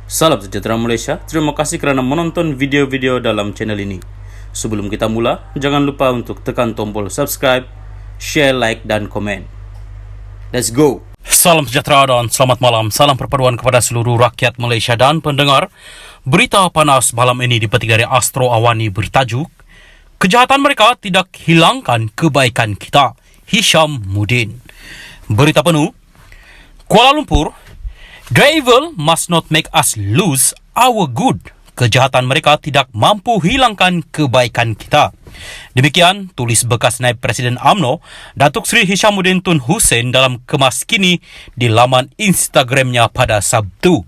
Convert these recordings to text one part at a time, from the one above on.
Salam sejahtera Malaysia, terima kasih kerana menonton video-video dalam channel ini. Sebelum kita mula, jangan lupa untuk tekan tombol subscribe, share, like dan komen. Let's go! Salam sejahtera dan selamat malam. Salam perpaduan kepada seluruh rakyat Malaysia dan pendengar. Berita panas malam ini dipetik dari Astro Awani bertajuk Kejahatan mereka tidak hilangkan kebaikan kita. Hisham Mudin. Berita penuh, Kuala Lumpur, the evil must not make us lose our good. Kejahatan mereka tidak mampu hilangkan kebaikan kita. Demikian tulis bekas Naib Presiden UMNO Datuk Seri Hishamuddin Tun Hussein dalam kemas kini di laman Instagramnya pada Sabtu.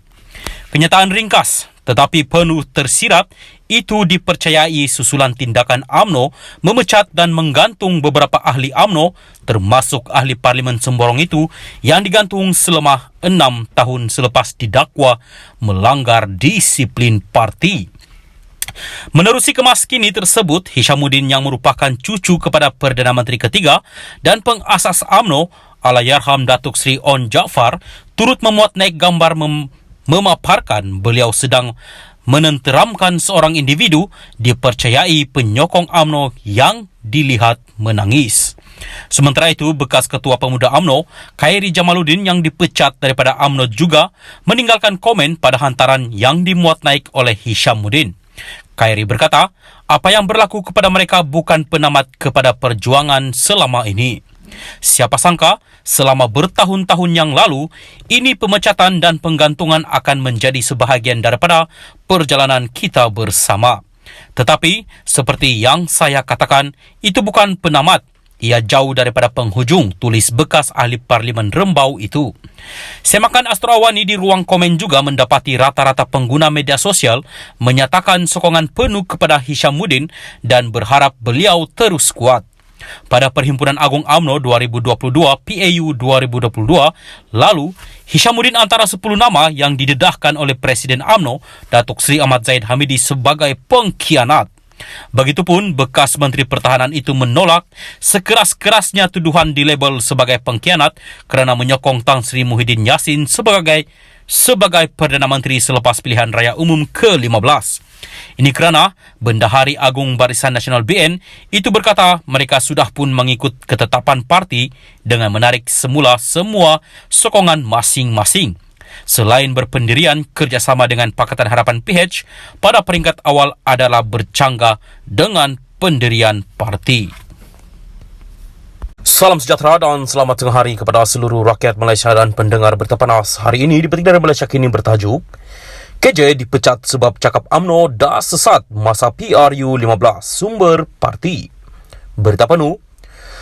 Kenyataan ringkas tetapi penuh tersirat itu dipercayai susulan tindakan UMNO memecat dan menggantung beberapa ahli UMNO termasuk ahli Parlimen Semborong itu yang digantung selama 6 tahun selepas didakwa melanggar disiplin parti. Menerusi kemas kini tersebut, Hishamuddin yang merupakan cucu kepada Perdana Menteri ketiga dan pengasas UMNO Allahyarham Datuk Seri On Jaafar turut memuat naik gambar memaparkan beliau sedang menenteramkan seorang individu dipercayai penyokong UMNO yang dilihat menangis. Sementara itu, bekas Ketua Pemuda UMNO, Khairi Jamaluddin yang dipecat daripada UMNO juga meninggalkan komen pada hantaran yang dimuat naik oleh Hishamuddin. Khairi berkata, apa yang berlaku kepada mereka bukan penamat kepada perjuangan selama ini. Siapa sangka, selama bertahun-tahun yang lalu, ini pemecatan dan penggantungan akan menjadi sebahagian daripada perjalanan kita bersama. Tetapi, seperti yang saya katakan, itu bukan penamat. Ia jauh daripada penghujung, tulis bekas ahli Parlimen Rembau itu. Semakan Astro Awani di ruang komen juga mendapati rata-rata pengguna media sosial menyatakan sokongan penuh kepada Hishamuddin dan berharap beliau terus kuat. Pada Perhimpunan Agung UMNO 2022 PAU 2022 lalu, Hishamuddin antara 10 nama yang didedahkan oleh Presiden UMNO Datuk Seri Ahmad Zahid Hamidi sebagai pengkhianat. Begitupun bekas Menteri Pertahanan itu menolak sekeras-kerasnya tuduhan dilabel sebagai pengkhianat kerana menyokong Tan Sri Muhyiddin Yassin sebagai Perdana Menteri selepas pilihan raya umum ke-15. Ini kerana Bendahari Agung Barisan Nasional BN itu berkata mereka sudah pun mengikut ketetapan parti dengan menarik semula semua sokongan masing-masing. Selain berpendirian kerjasama dengan Pakatan Harapan PH, pada peringkat awal adalah bercanggah dengan pendirian parti. Salam sejahtera dan selamat tengah hari kepada seluruh rakyat Malaysia dan pendengar berita panas. Hari ini dipetik dari Malaysia Kini bertajuk KJ dipecat sebab cakap UMNO dah sesat masa PRU 15, sumber parti. Berita penuh,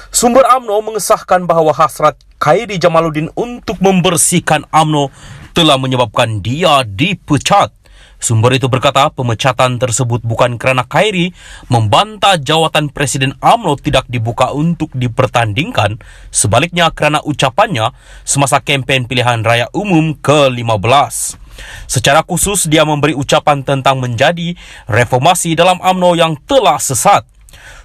sumber UMNO mengesahkan bahawa hasrat Khairi Jamaluddin untuk membersihkan UMNO telah menyebabkan dia dipecat. Sumber itu berkata pemecatan tersebut bukan kerana Khairi membantah jawatan Presiden UMNO tidak dibuka untuk dipertandingkan, sebaliknya kerana ucapannya semasa kempen pilihan raya umum ke-15. Secara khusus, dia memberi ucapan tentang menjadi reformasi dalam UMNO yang telah sesat.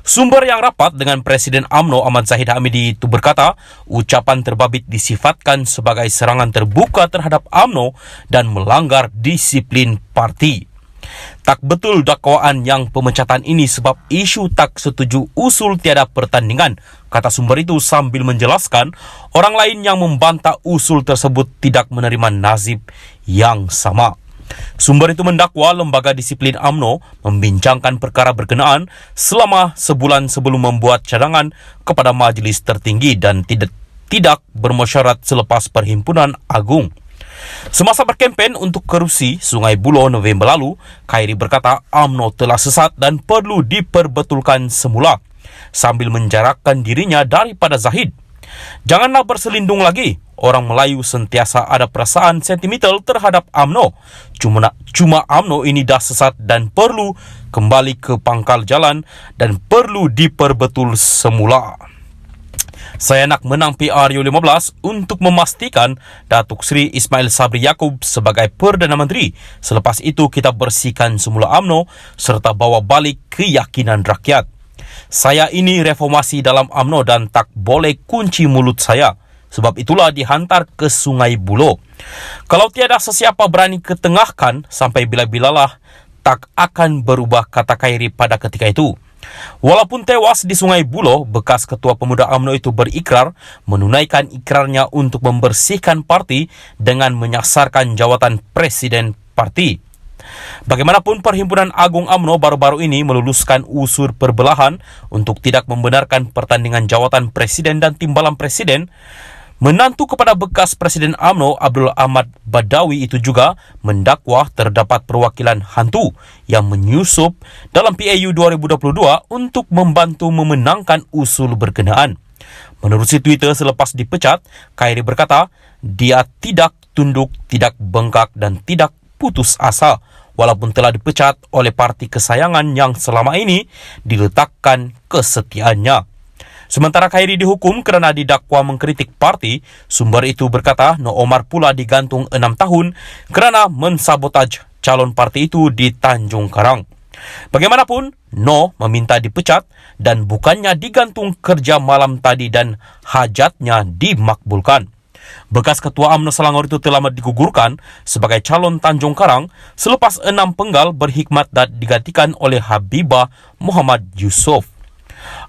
Sumber yang rapat dengan Presiden UMNO Ahmad Zahid Hamidi itu berkata, ucapan terbabit disifatkan sebagai serangan terbuka terhadap UMNO dan melanggar disiplin parti. Tak betul dakwaan yang pemecatan ini sebab isu tak setuju usul tiada pertandingan, kata sumber itu sambil menjelaskan orang lain yang membantah usul tersebut tidak menerima nasib yang sama. Sumber itu mendakwa lembaga disiplin UMNO membincangkan perkara berkenaan selama sebulan sebelum membuat cadangan kepada majlis tertinggi dan tidak bermesyuarat selepas Perhimpunan Agung. Semasa berkempen untuk kerusi Sungai Buloh November lalu, Khairi berkata UMNO telah sesat dan perlu diperbetulkan semula sambil menjarakkan dirinya daripada Zahid. Janganlah berselindung lagi. Orang Melayu sentiasa ada perasaan sentimental terhadap UMNO. Cuma UMNO ini dah sesat dan perlu kembali ke pangkal jalan dan perlu diperbetul semula. Saya nak menang PRU 15 untuk memastikan Datuk Seri Ismail Sabri Yaakob sebagai Perdana Menteri. Selepas itu kita bersihkan semula UMNO serta bawa balik keyakinan rakyat. Saya ini reformasi dalam UMNO dan tak boleh kunci mulut saya. Sebab itulah dihantar ke Sungai Buloh. Kalau tiada sesiapa berani ketengahkan, sampai bila-bilalah tak akan berubah, kata Khairi pada ketika itu. Walaupun tewas di Sungai Buloh, bekas Ketua Pemuda UMNO itu berikrar menunaikan ikrarnya untuk membersihkan parti dengan menyasarkan jawatan Presiden parti. Bagaimanapun, Perhimpunan Agung UMNO baru-baru ini meluluskan usul perbelahan untuk tidak membenarkan pertandingan jawatan Presiden dan Timbalan Presiden. Menantu kepada bekas Presiden UMNO Abdul Ahmad Badawi itu juga mendakwa terdapat perwakilan hantu yang menyusup dalam PAU 2022 untuk membantu memenangkan usul berkenaan. Menerusi Twitter selepas dipecat, Khairi berkata, dia tidak tunduk, tidak bengkak dan tidak putus asa walaupun telah dipecat oleh parti kesayangan yang selama ini diletakkan kesetiaannya. Sementara Khairi dihukum kerana didakwa mengkritik parti, sumber itu berkata No Omar pula digantung 6 tahun kerana mensabotaj calon parti itu di Tanjung Karang. Bagaimanapun, No meminta dipecat dan bukannya digantung kerja malam tadi dan hajatnya dimakbulkan. Bekas Ketua UMNO Selangor itu telah digugurkan sebagai calon Tanjung Karang selepas 6 penggal berhikmat dan digantikan oleh Habibah Muhammad Yusof.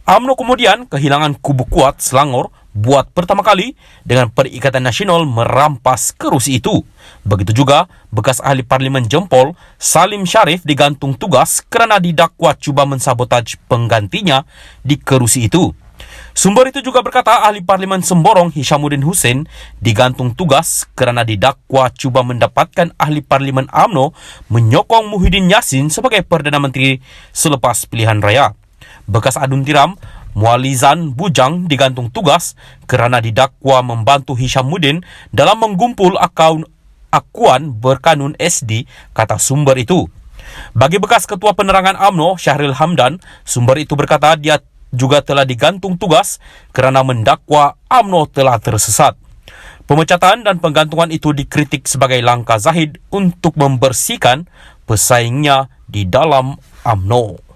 UMNO kemudian kehilangan kubu kuat Selangor buat pertama kali dengan Perikatan Nasional merampas kerusi itu. Begitu juga bekas ahli Parlimen Jempol Salim Sharif digantung tugas kerana didakwa cuba mensabotaj penggantinya di kerusi itu. Sumber itu juga berkata ahli Parlimen Semborong Hishamuddin Hussein digantung tugas kerana didakwa cuba mendapatkan ahli Parlimen UMNO menyokong Muhyiddin Yassin sebagai Perdana Menteri selepas pilihan raya. Bekas Adun Tiram Mualizan Bujang digantung tugas kerana didakwa membantu Hishamuddin dalam menggumpul akuan berkanun SD, kata sumber itu. Bagi bekas Ketua Penerangan UMNO Syahril Hamdan, sumber itu berkata dia juga telah digantung tugas kerana mendakwa UMNO telah tersesat. Pemecatan dan penggantungan itu dikritik sebagai langkah Zahid untuk membersihkan pesaingnya di dalam UMNO.